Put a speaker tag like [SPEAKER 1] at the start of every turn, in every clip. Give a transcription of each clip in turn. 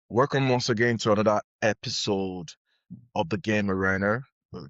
[SPEAKER 1] Welcome once again to another episode of the Game Arena.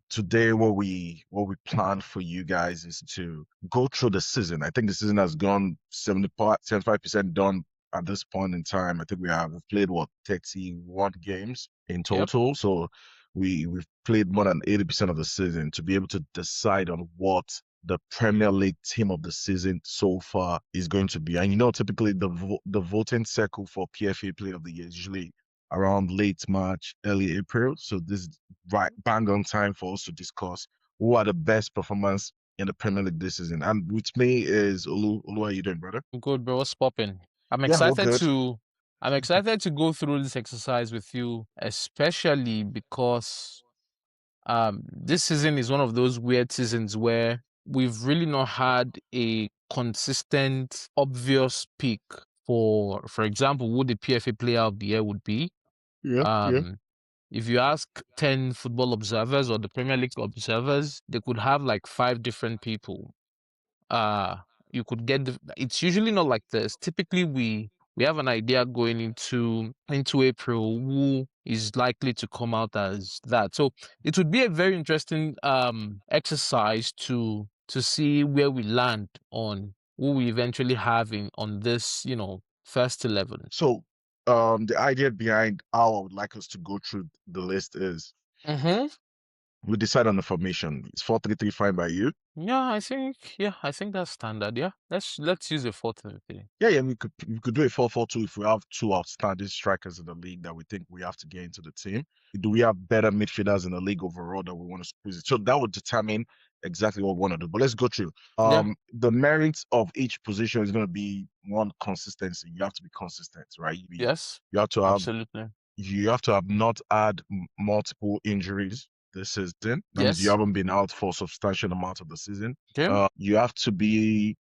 [SPEAKER 1] Today, what we plan for you guys is to go through the season. I think the season has gone 75% done at this point in time. I think we've played 31 games in
[SPEAKER 2] Yep.
[SPEAKER 1] total. So we've played more than 80% of the season to be able to decide on what the Premier League team of the season so far is going to be. And typically the voting cycle for PFA Player of the Year is usually around late March, early April. So this is right bang on time for us to discuss who are the best performance in the Premier League this season. And with me is Olu. Olu, how are you doing, brother?
[SPEAKER 2] I'm good, bro. What's popping? I'm
[SPEAKER 1] Yeah, we're
[SPEAKER 2] excited
[SPEAKER 1] good.
[SPEAKER 2] to I'm excited to go through this exercise with you, especially because this season is one of those weird seasons where we've really not had a consistent, obvious pick for example, who the PFA player of the year would be.
[SPEAKER 1] Yeah, yeah.
[SPEAKER 2] Um if you ask 10 football observers or the Premier League observers, they could have like five different people. uh you could get it's usually not like this. Typically we have an idea going into April who is likely to come out as that. So it would be a very interesting exercise to see where we land on who we eventually have in on this, first 11.
[SPEAKER 1] So the idea behind how I would like us to go through the list is
[SPEAKER 2] Mm-hmm.
[SPEAKER 1] we decide on the formation. It's 4-3-3 fine by you?
[SPEAKER 2] Yeah, I think that's standard. Yeah, let's use a 4-3-3.
[SPEAKER 1] Yeah, yeah, we could do a 4-4-2 if we have two outstanding strikers in the league that we think we have to get into the team. Do we have better midfielders in the league overall that we want to squeeze it? So that would determine exactly what we want to do. But let's go through.
[SPEAKER 2] Yeah.
[SPEAKER 1] The merits of each position is going to be one, consistency. You have to be consistent, right?
[SPEAKER 2] Yes.
[SPEAKER 1] You have to have
[SPEAKER 2] Absolutely.
[SPEAKER 1] you have to have not had multiple injuries this season. That means you
[SPEAKER 2] Yes.
[SPEAKER 1] haven't been out for a substantial amount of the season.
[SPEAKER 2] Okay.
[SPEAKER 1] You have to be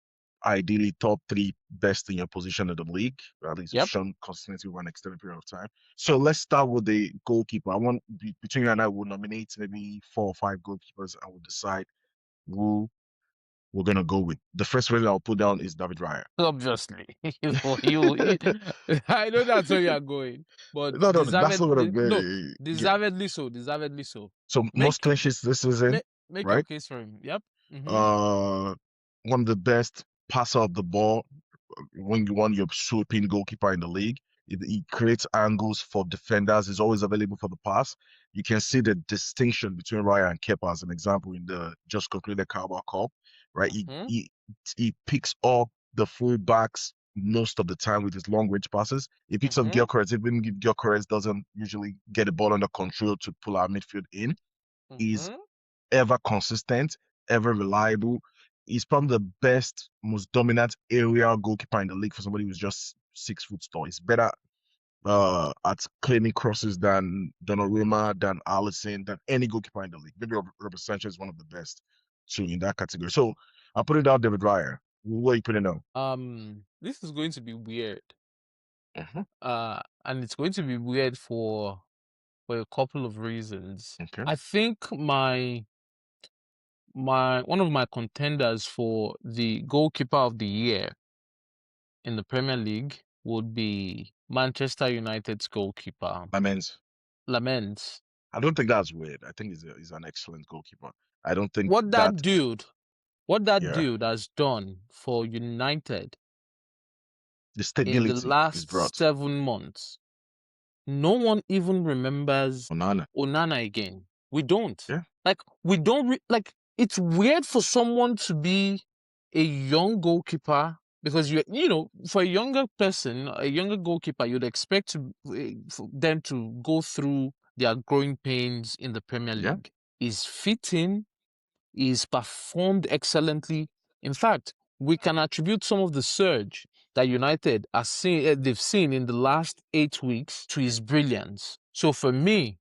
[SPEAKER 1] ideally top three best in your position in the league. At least you've
[SPEAKER 2] Yep.
[SPEAKER 1] shown consistency over an extended period of time. So let's start with the goalkeeper. I want between you and I will nominate maybe 4 or 5 goalkeepers and we'll decide who we're gonna go with. The first one I'll put down is David Raya.
[SPEAKER 2] Obviously, you, I know that's where you are going, but
[SPEAKER 1] No, no, no, that's not gonna
[SPEAKER 2] no,
[SPEAKER 1] be yeah.
[SPEAKER 2] deservedly so.
[SPEAKER 1] So most
[SPEAKER 2] Make
[SPEAKER 1] clean sheets this season,
[SPEAKER 2] make your
[SPEAKER 1] right?
[SPEAKER 2] case for him. Yep. Mm-hmm.
[SPEAKER 1] Uh, one of the best passer of the ball when you want your sweeping goalkeeper in the league. He creates angles for defenders. He's always available for the pass. You can see the distinction between Raya and Kepa as an example in the just concluded Carabao Cup, right? He,
[SPEAKER 2] Mm-hmm.
[SPEAKER 1] he he picks up the full backs most of the time with his long range passes. He picks up
[SPEAKER 2] Mm-hmm.
[SPEAKER 1] Gyökeres, even if Gyökeres doesn't usually get the ball under control to pull our midfield in. He's
[SPEAKER 2] Mm-hmm.
[SPEAKER 1] ever consistent, ever reliable. He's probably the best, most dominant aerial goalkeeper in the league for somebody who's just 6 foot tall. He's better at claiming crosses than Donnarumma, than Alisson, than any goalkeeper in the league. Maybe Robert Sanchez is one of the best too in that category. So I'm putting down David Raya. What are you putting down?
[SPEAKER 2] This is going to be weird.
[SPEAKER 1] Mhm.
[SPEAKER 2] And it's going to be weird for a couple of reasons.
[SPEAKER 1] Okay.
[SPEAKER 2] I think my one of my contenders for the goalkeeper of the year in the Premier League would be Manchester United's goalkeeper,
[SPEAKER 1] My man's.
[SPEAKER 2] Lamens.
[SPEAKER 1] I don't think that's weird. I think he's an excellent goalkeeper. I don't think
[SPEAKER 2] What
[SPEAKER 1] that.
[SPEAKER 2] that dude, what that
[SPEAKER 1] Yeah,
[SPEAKER 2] dude has done for United
[SPEAKER 1] the
[SPEAKER 2] in the
[SPEAKER 1] stability is
[SPEAKER 2] last
[SPEAKER 1] brought.
[SPEAKER 2] 7 months, no one even remembers
[SPEAKER 1] Onana.
[SPEAKER 2] Onana again. We don't.
[SPEAKER 1] Yeah.
[SPEAKER 2] Like, we don't, like, it's weird for someone to be a young goalkeeper because for a younger person, a younger goalkeeper, you'd expect for them to go through their growing pains in the Premier
[SPEAKER 1] Yeah.
[SPEAKER 2] League. He's fitting, he's performed excellently. In fact, we can attribute some of the surge that United they've seen in the last 8 weeks to his brilliance. So for me,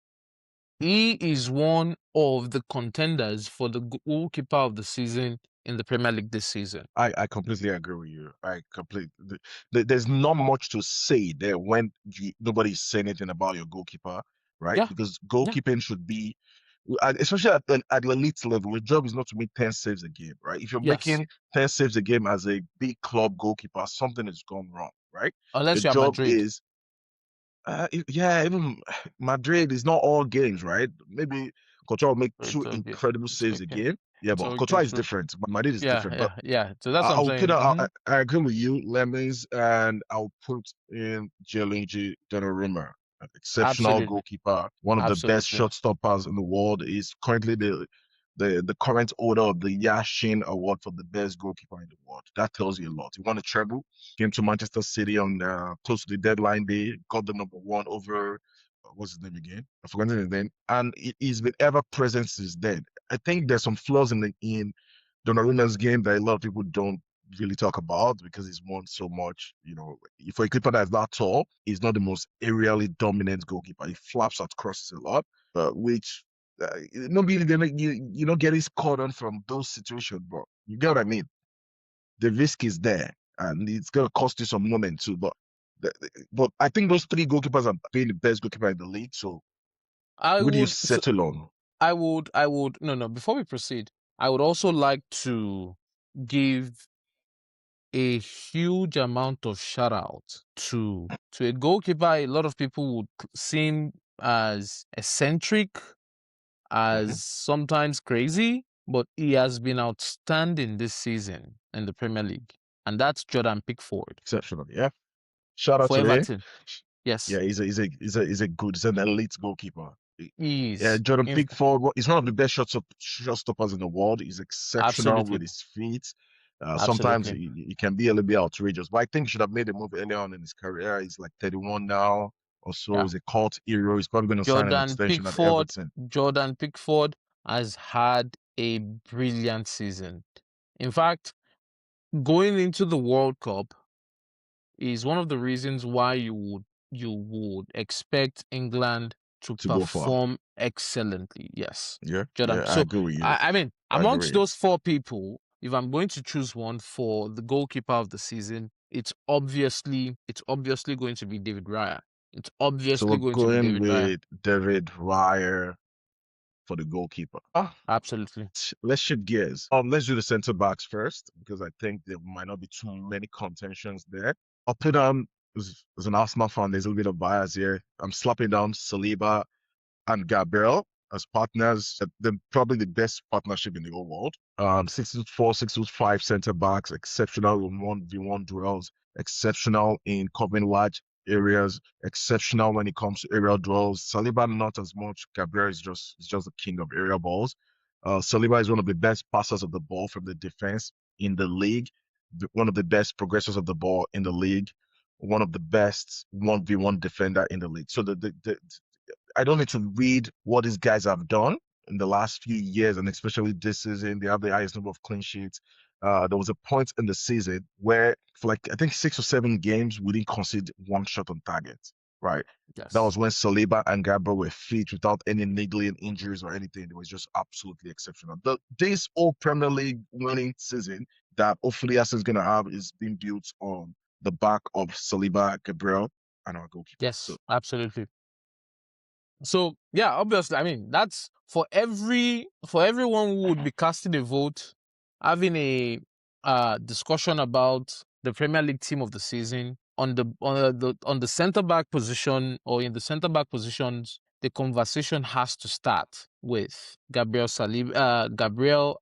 [SPEAKER 2] he is one of the contenders for the goalkeeper of the season in the Premier League this season.
[SPEAKER 1] I completely agree with you. There's not much to say there when nobody's saying anything about your goalkeeper, right?
[SPEAKER 2] Yeah,
[SPEAKER 1] Because
[SPEAKER 2] yeah,
[SPEAKER 1] goalkeeping should be, especially at the elite level, your job is not to make 10 saves a game, right? If you're
[SPEAKER 2] yes.
[SPEAKER 1] making 10 saves a game as a big club goalkeeper, something has gone wrong, right? Your
[SPEAKER 2] Unless you're
[SPEAKER 1] job
[SPEAKER 2] Madrid.
[SPEAKER 1] is Yeah, even Madrid is not all games, right? Maybe Courtois will make
[SPEAKER 2] It's
[SPEAKER 1] two
[SPEAKER 2] okay.
[SPEAKER 1] incredible
[SPEAKER 2] It's
[SPEAKER 1] saves a
[SPEAKER 2] okay.
[SPEAKER 1] game. Yeah,
[SPEAKER 2] It's
[SPEAKER 1] but
[SPEAKER 2] okay.
[SPEAKER 1] Courtois
[SPEAKER 2] It's
[SPEAKER 1] is
[SPEAKER 2] okay.
[SPEAKER 1] different. Madrid is
[SPEAKER 2] Yeah,
[SPEAKER 1] different. But
[SPEAKER 2] yeah, yeah. So that's what I'm
[SPEAKER 1] I'll put
[SPEAKER 2] saying.
[SPEAKER 1] I agree with you, Lemons, and I'll put in Gianluigi Donnarumma, an exceptional
[SPEAKER 2] Absolutely.
[SPEAKER 1] goalkeeper, one of the best
[SPEAKER 2] Absolutely.
[SPEAKER 1] shot stoppers in the world. Is currently the current holder of the Yashin Award for the best goalkeeper in the world. That tells you a lot. He won a treble, came to Manchester City on close to the deadline day, got the number one over. What's his name again? I forgot his name, and he's been ever present since then. I think there's some flaws in Donnarumma's game that a lot of people don't really talk about because he's won so much. You know, for a keeper that's that tall, he's not the most aerially dominant goalkeeper. He flaps at crosses a lot, which no really you don't get his caught on from those situations, bro. You get what I mean? The risk is there, and it's gonna cost you some moment too. But I think those three goalkeepers are being the best goalkeeper in the league. So
[SPEAKER 2] I
[SPEAKER 1] who do you
[SPEAKER 2] would so
[SPEAKER 1] settle on?
[SPEAKER 2] I would no, before we proceed, I would also like to give a huge amount of shout out to a goalkeeper a lot of people would seem as eccentric,
[SPEAKER 1] Mhm.
[SPEAKER 2] as sometimes crazy, but he has been outstanding this season in the Premier League, and that's Jordan Pickford
[SPEAKER 1] Exceptional, yeah. Shout out
[SPEAKER 2] for
[SPEAKER 1] to him.
[SPEAKER 2] Everton. Yes,
[SPEAKER 1] Yeah, he's a good, he's an elite goalkeeper.
[SPEAKER 2] he
[SPEAKER 1] Yeah,
[SPEAKER 2] is.
[SPEAKER 1] Jordan Pickford, he's one of the best shot stoppers in the world. He's exceptional with
[SPEAKER 2] Absolutely,
[SPEAKER 1] his feet. Sometimes
[SPEAKER 2] absolutely.
[SPEAKER 1] he can be a little bit outrageous, but I think he should have made a move earlier on in his career. He's like 31 now or so.
[SPEAKER 2] Yeah.
[SPEAKER 1] He's a cult hero. He's probably going to sign an
[SPEAKER 2] Jordan
[SPEAKER 1] extension at
[SPEAKER 2] Pickford,
[SPEAKER 1] Everton.
[SPEAKER 2] Jordan Pickford has had a brilliant season. In fact, going into the World Cup is one of the reasons why you would expect England to
[SPEAKER 1] To go far.
[SPEAKER 2] perform excellently. Yes,
[SPEAKER 1] Yeah,
[SPEAKER 2] Jordan.
[SPEAKER 1] yeah, I
[SPEAKER 2] So
[SPEAKER 1] agree with you.
[SPEAKER 2] I mean,
[SPEAKER 1] I
[SPEAKER 2] amongst
[SPEAKER 1] agree.
[SPEAKER 2] those four people, if I'm going to choose one for the goalkeeper of the season, it's obviously going to be David Raya. It's
[SPEAKER 1] So
[SPEAKER 2] obviously
[SPEAKER 1] we're
[SPEAKER 2] going to be
[SPEAKER 1] going
[SPEAKER 2] David Raya.
[SPEAKER 1] with David Raya for the goalkeeper.
[SPEAKER 2] Absolutely.
[SPEAKER 1] Let's shift gears. Let's do the center backs first because I think there might not be too many contentions there. I'll put as an Arsenal fan, there's a little bit of bias here. I'm slapping down Saliba and Gabriel as partners. They're probably the best partnership in the whole world. 6'4", 6'5" center backs, exceptional in 1v1 duels, exceptional in covering large areas, exceptional when it comes to aerial duels. Saliba not as much. Gabriel is just the king of aerial balls. Saliba is one of the best passers of the ball from the defense in the league, one of the best progressors of the ball in the league, one of the best 1v1 defender in the league. So the I don't need to read what these guys have done in the last few years, and especially this season. They have the highest number of clean sheets. There was a point in the season where, for like I think 6 or 7 games, we didn't concede one shot on target. Right. That
[SPEAKER 2] Yes.
[SPEAKER 1] was when Saliba and Gabriel were fit without any niggling injuries or anything. It was just absolutely exceptional. This whole Premier League winning season that hopefully Arsenal's going to have is being built on the back of Saliba, Gabriel, and our goalkeeper. So
[SPEAKER 2] Yes, absolutely. So yeah, obviously, I mean that's for everyone who would be casting a vote, having a discussion about the Premier League team of the season on the center back position or in the center back positions, the conversation has to start with Gabriel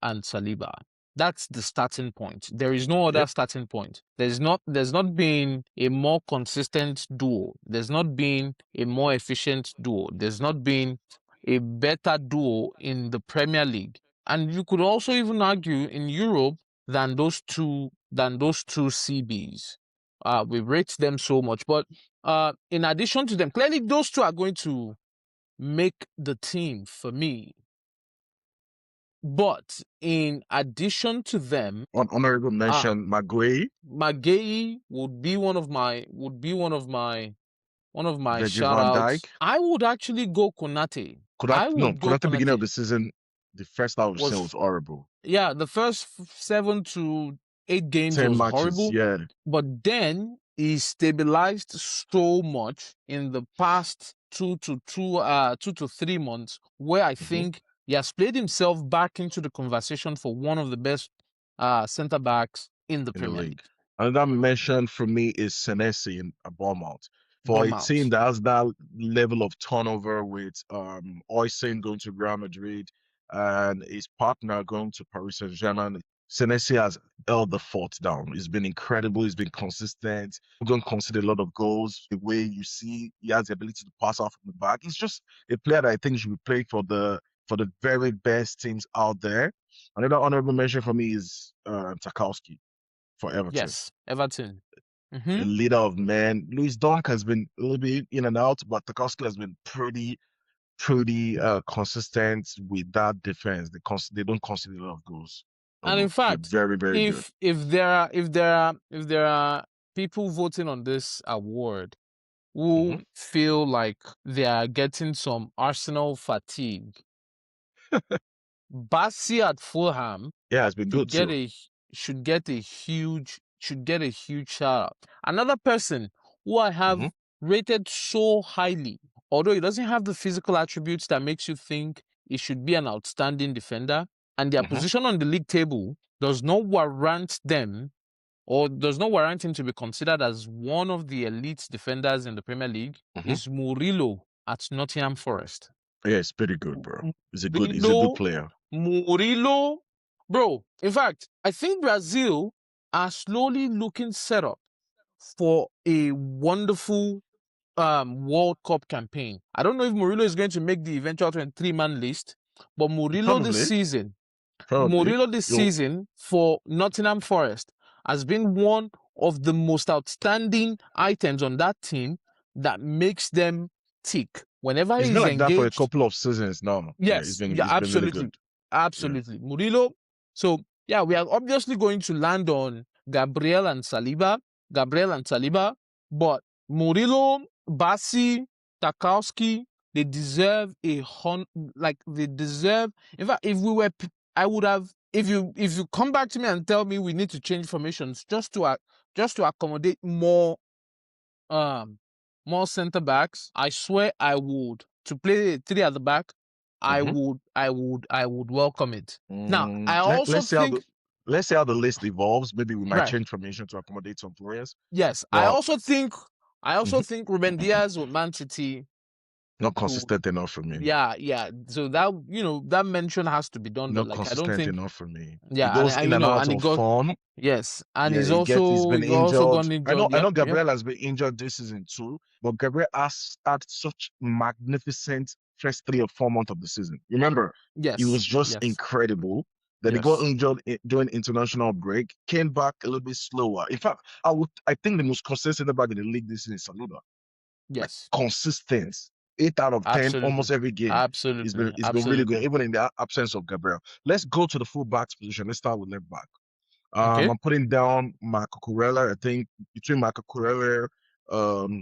[SPEAKER 2] and Saliba. That's the starting point. There is no other
[SPEAKER 1] yep.
[SPEAKER 2] starting point. There's not been a more consistent duo. There's not been a more efficient duo. There's not been a better duo in the Premier League. And you could also even argue in Europe than those two CBs. We rate them so much. But in addition to them, clearly those two are going to make the team for me. But in addition to them,
[SPEAKER 1] On honorable
[SPEAKER 2] ah,
[SPEAKER 1] mention, Maguire,
[SPEAKER 2] Maguire would be one of my
[SPEAKER 1] Virgil
[SPEAKER 2] shout
[SPEAKER 1] van
[SPEAKER 2] outs.
[SPEAKER 1] Dijk.
[SPEAKER 2] I would actually go Konate.
[SPEAKER 1] Konate,
[SPEAKER 2] I
[SPEAKER 1] no,
[SPEAKER 2] would go
[SPEAKER 1] Konate beginning of
[SPEAKER 2] Konate.
[SPEAKER 1] the season, the first half of the season
[SPEAKER 2] Was
[SPEAKER 1] was horrible.
[SPEAKER 2] Yeah, the first 7 to 8 games
[SPEAKER 1] 10
[SPEAKER 2] was
[SPEAKER 1] matches,
[SPEAKER 2] horrible,
[SPEAKER 1] yeah.
[SPEAKER 2] but then he stabilized so much in the past 2 to 3 months, where I
[SPEAKER 1] Hmm.
[SPEAKER 2] think he has played himself back into the conversation for one of the best center backs in the
[SPEAKER 1] In the
[SPEAKER 2] Premier
[SPEAKER 1] league.
[SPEAKER 2] League.
[SPEAKER 1] Another mention for me is Senesi in Bournemouth. For
[SPEAKER 2] One
[SPEAKER 1] a team
[SPEAKER 2] mount.
[SPEAKER 1] that has that level of turnover with Oysene going to Real Madrid and his partner going to Paris Saint-Germain, Senesi has held the fort down. He's been incredible. He's been consistent. We don't concede a lot of goals. The way you see he has the ability to pass off from the back. He's just a player that I think should be played for the very best teams out there. Another honorable mention for me is Tarkowski for Everton,
[SPEAKER 2] Yes, Everton.
[SPEAKER 1] a
[SPEAKER 2] Mm-hmm.
[SPEAKER 1] leader of men. Luis Dunk has been a little bit in and out, but Tarkowski has been pretty consistent with that defense. They don't concede a lot of goals. Oh
[SPEAKER 2] And in
[SPEAKER 1] no, they're
[SPEAKER 2] fact,
[SPEAKER 1] very good.
[SPEAKER 2] if there are people voting on this award who
[SPEAKER 1] Hmm.
[SPEAKER 2] feel like they are getting some Arsenal fatigue, Bassi at Fulham
[SPEAKER 1] Yeah, it's been
[SPEAKER 2] should
[SPEAKER 1] good
[SPEAKER 2] get
[SPEAKER 1] too.
[SPEAKER 2] a huge shout out. Another person who I have
[SPEAKER 1] Hmm.
[SPEAKER 2] rated so highly, although he doesn't have the physical attributes that makes you think he should be an outstanding defender, and their
[SPEAKER 1] Hmm.
[SPEAKER 2] position on the league table does not warrant them or does not warrant him to be considered as one of the elite defenders in the Premier League,
[SPEAKER 1] Hmm.
[SPEAKER 2] is Murillo at Nottingham Forest.
[SPEAKER 1] Yeah, it's pretty good, bro. He's a good
[SPEAKER 2] Murillo,
[SPEAKER 1] player.
[SPEAKER 2] Murillo, bro. In fact, I think Brazil are slowly looking set up for a wonderful World Cup campaign. I don't know if Murillo is going to make the eventual 23-man list, but
[SPEAKER 1] Probably, probably.
[SPEAKER 2] Murillo this
[SPEAKER 1] Yo,
[SPEAKER 2] season for Nottingham Forest has been one of the most outstanding items on that team that makes them tick. Whenever
[SPEAKER 1] he's been
[SPEAKER 2] he's
[SPEAKER 1] like that for a
[SPEAKER 2] engaged,
[SPEAKER 1] couple of seasons now. Yeah,
[SPEAKER 2] yes, yeah,
[SPEAKER 1] he's been really
[SPEAKER 2] absolutely.
[SPEAKER 1] good. Yeah.
[SPEAKER 2] Absolutely. Murillo. So, yeah, we are obviously going to land on Gabriel and Saliba, but Murillo, Bassi, Tarkowski, they deserve they deserve. In fact, if we were, I would have. If you come back to me and tell me we need to change formations just to accommodate um more center backs, I swear I would. To play three at the back,
[SPEAKER 1] Hmm.
[SPEAKER 2] I would welcome it. Now, I also
[SPEAKER 1] Let's see
[SPEAKER 2] think,
[SPEAKER 1] let's see how the list evolves. Maybe we might
[SPEAKER 2] right,
[SPEAKER 1] change formation to accommodate some players,
[SPEAKER 2] yes,
[SPEAKER 1] but
[SPEAKER 2] I also
[SPEAKER 1] mhm,
[SPEAKER 2] think Ruben Diaz with Man City
[SPEAKER 1] not
[SPEAKER 2] could,
[SPEAKER 1] consistent enough for me.
[SPEAKER 2] yeah, yeah. So that that mention has to be done, but
[SPEAKER 1] Not
[SPEAKER 2] like I don't
[SPEAKER 1] consistent
[SPEAKER 2] think,
[SPEAKER 1] enough for me. He
[SPEAKER 2] yeah,
[SPEAKER 1] goes in and out
[SPEAKER 2] and it
[SPEAKER 1] of
[SPEAKER 2] got,
[SPEAKER 1] form.
[SPEAKER 2] yes, and
[SPEAKER 1] Yeah, he's been
[SPEAKER 2] he's also
[SPEAKER 1] injured.
[SPEAKER 2] gone injured.
[SPEAKER 1] I
[SPEAKER 2] Yep,
[SPEAKER 1] know
[SPEAKER 2] yep,
[SPEAKER 1] Gabriel has been injured this season too, but Gabriel has had such magnificent first 3 or 4 months of the season. Remember, he
[SPEAKER 2] yes,
[SPEAKER 1] was just
[SPEAKER 2] yes,
[SPEAKER 1] incredible. Then he got
[SPEAKER 2] yes,
[SPEAKER 1] injured during international break, came back a little bit slower. In fact, I think the most consistent back in the league this season is Saliba. Like
[SPEAKER 2] yes,
[SPEAKER 1] consistent. 8 out of 10, almost
[SPEAKER 2] absolutely,
[SPEAKER 1] every game.
[SPEAKER 2] absolutely,
[SPEAKER 1] It's been really good,
[SPEAKER 2] absolutely.
[SPEAKER 1] even in the absence of Gabriel. Let's go to the full backs position. Let's start with left back.
[SPEAKER 2] Okay.
[SPEAKER 1] I'm putting down Marco Kurela. I think between Marco Kurela,